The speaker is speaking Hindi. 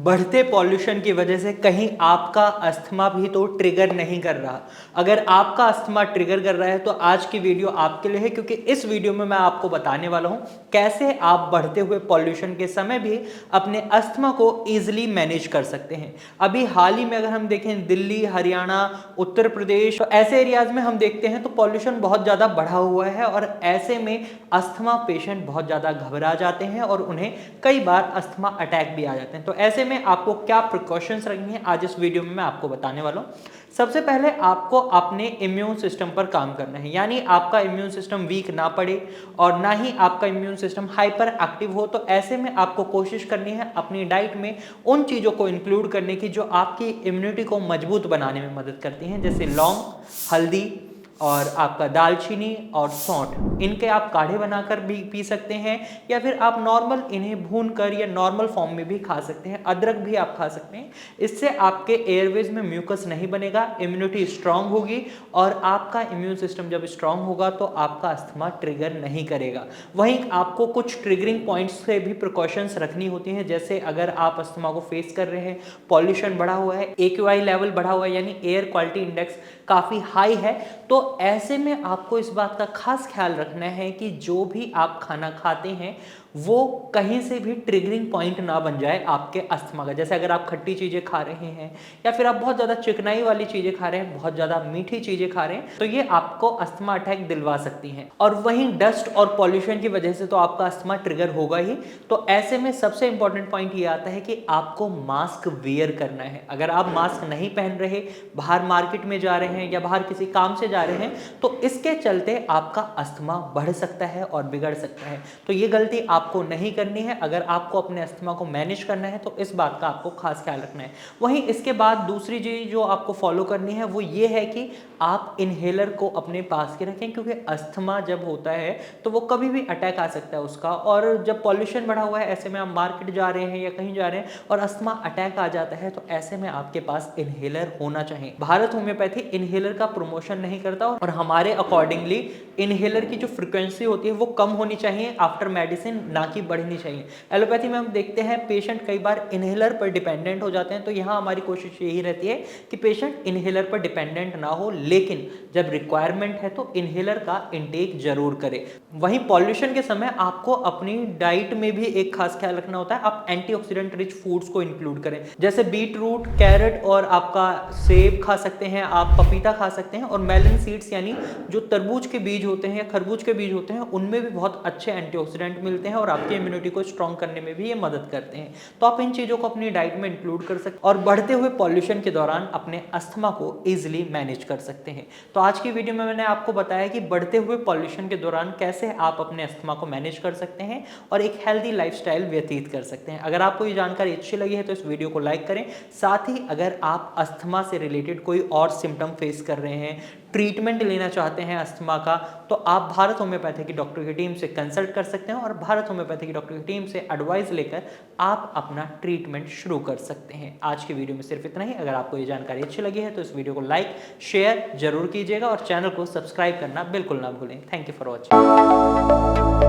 बढ़ते पॉल्यूशन की वजह से कहीं आपका अस्थमा भी तो ट्रिगर नहीं कर रहा। अगर आपका अस्थमा ट्रिगर कर रहा है तो आज की वीडियो आपके लिए है, क्योंकि इस वीडियो में मैं आपको बताने वाला हूं कैसे आप बढ़ते हुए पॉल्यूशन के समय भी अपने अस्थमा को इजीली मैनेज कर सकते हैं। अभी हाल ही में अगर हम देखें दिल्ली, हरियाणा, उत्तर प्रदेश, तो ऐसे एरियाज में हम देखते हैं तो पॉल्यूशन बहुत ज्यादा बढ़ा हुआ है और ऐसे में अस्थमा पेशेंट बहुत ज्यादा घबरा जाते हैं और उन्हें कई बार अस्थमा अटैक भी आ जाते हैं। तो ऐसे में आपको क्या प्रिकॉशंस रखनी है आज इस वीडियो में मैं आपको बताने वाला हूं। सबसे पहले आपको अपने इम्यून सिस्टम पर काम करना है, यानी आपका इम्यून सिस्टम वीक ना पड़े और ना ही आपका इम्यून सिस्टम हाइपर एक्टिव हो। तो ऐसे में आपको कोशिश करनी है अपनी डाइट में उन चीज़ों को इंक्लूड करने की जो आपकी इम्यूनिटी को मजबूत बनाने में मदद करती हैं, जैसे लौंग, हल्दी और आपका दालचीनी और सौंठ। इनके आप काढ़े बनाकर भी पी सकते हैं या फिर आप नॉर्मल इन्हें भूनकर या नॉर्मल फॉर्म में भी खा सकते हैं। अदरक भी आप खा सकते हैं। इससे आपके एयरवेज में म्यूकस नहीं बनेगा, इम्यूनिटी स्ट्रांग होगी और आपका इम्यून सिस्टम जब स्ट्रांग होगा तो आपका अस्थमा ट्रिगर नहीं करेगा। वहीं आपको कुछ ट्रिगरिंग पॉइंट्स से भी प्रिकॉशंस रखनी होती हैं, जैसे अगर आप अस्थमा को फेस कर रहे हैं, पॉल्यूशन बढ़ा हुआ है, AQI लेवल बढ़ा हुआ है यानी एयर क्वालिटी इंडेक्स काफ़ी हाई है, तो ऐसे में आपको इस बात का खास ख्याल रखना है कि जो भी आप खाना खाते हैं वो कहीं से भी ट्रिगरिंग पॉइंट ना बन जाए आपके अस्थमा का। जैसे अगर आप खट्टी चीज़ें खा रहे हैं या फिर आप बहुत ज़्यादा चिकनाई वाली चीज़ें खा रहे हैं, बहुत ज़्यादा मीठी चीज़ें खा रहे हैं, तो ये आपको अस्थमा अटैक दिलवा सकती हैं। और वहीं डस्ट और पॉल्यूशन की वजह से तो आपका अस्थमा ट्रिगर होगा ही। तो ऐसे में सबसे इंपॉर्टेंट पॉइंट ये आता है कि आपको मास्क वेयर करना है। अगर आप मास्क नहीं पहन रहे, बाहर मार्केट में जा रहे हैं या बाहर किसी काम से जा रहे हैं, तो इसके चलते आपका अस्थमा बढ़ सकता है और बिगड़ सकता है। तो ये गलती आपको नहीं करनी है। अगर आपको अपने अस्थमा को मैनेज करना है तो इस बात का आपको खास ख्याल रखना है। वहीं इसके बाद दूसरी चीज जो आपको फॉलो करनी है वो ये है कि आप इनहेलर को अपने पास के रखें, क्योंकि अस्थमा जब होता है तो वो कभी भी अटैक आ सकता है उसका। और जब पॉल्यूशन बढ़ा हुआ है, ऐसे में आप मार्केट जा रहे हैं या कहीं जा रहे हैं और अस्थमा अटैक आ जाता है, तो ऐसे में आपके पास इनहेलर होना चाहिए। भारत होम्योपैथी इनहेलर का प्रमोशन नहीं करता और हमारे अकॉर्डिंगली इनहेलर की जो फ्रिक्वेंसी होती है वो कम होनी चाहिए आफ्टर मेडिसिन, ना कि बढ़नी चाहिए। एलोपैथी में हम देखते हैं पेशेंट कई बार इनहेलर पर डिपेंडेंट हो जाते हैं, तो यहाँ हमारी कोशिश यही रहती है कि पेशेंट इनहेलर पर डिपेंडेंट ना हो, लेकिन जब रिक्वायरमेंट है तो इनहेलर का इंटेक जरूर करें। वहीं पॉल्यूशन के समय आपको अपनी डाइट में भी एक खास ख्याल रखना होता है। आप एंटीऑक्सीडेंट रिच फूड्स को इंक्लूड करें, जैसे बीट रूट, कैरेट और आपका सेब खा सकते हैं, आप पपीता खा सकते हैं। और मेलन सीड्स यानी जो तरबूज के बीज होते हैं या खरबूज के बीज होते हैं, उनमें भी बहुत अच्छे एंटीऑक्सीडेंट मिलते हैं और आपकी इम्यूनिटी को स्ट्रॉन्ग करने में भी ये मदद करते हैं। तो आप इन चीज़ों को अपनी डाइट में इंक्लूड कर सकते हैं और बढ़ते हुए पॉल्यूशन के दौरान अपने अस्थमा को ईजिली मैनेज कर सकते हैं। तो आज की वीडियो में मैंने आपको बताया कि बढ़ते हुए पॉल्यूशन के दौरान कैसे आप अपने अस्थमा को मैनेज कर सकते हैं और एक हेल्दी लाइफस्टाइल व्यतीत कर सकते हैं। अगर आपको ये जानकारी अच्छी लगी है तो इस वीडियो को लाइक करें। साथ ही अगर आप अस्थमा से रिलेटेड कोई और सिम्टम फेस कर रहे हैं, ट्रीटमेंट लेना चाहते हैं अस्थमा का, तो आप भारत होम्योपैथी की डॉक्टर की टीम से कंसल्ट कर सकते हैं और भारत होम्योपैथी की डॉक्टर की टीम से एडवाइस लेकर आप अपना ट्रीटमेंट शुरू कर सकते हैं। आज की वीडियो में सिर्फ इतना ही। अगर आपको ये जानकारी अच्छी लगी है तो इस वीडियो को लाइक शेयर जरूर कीजिएगा और चैनल को सब्सक्राइब करना बिल्कुल ना भूलें। Thank you for watching.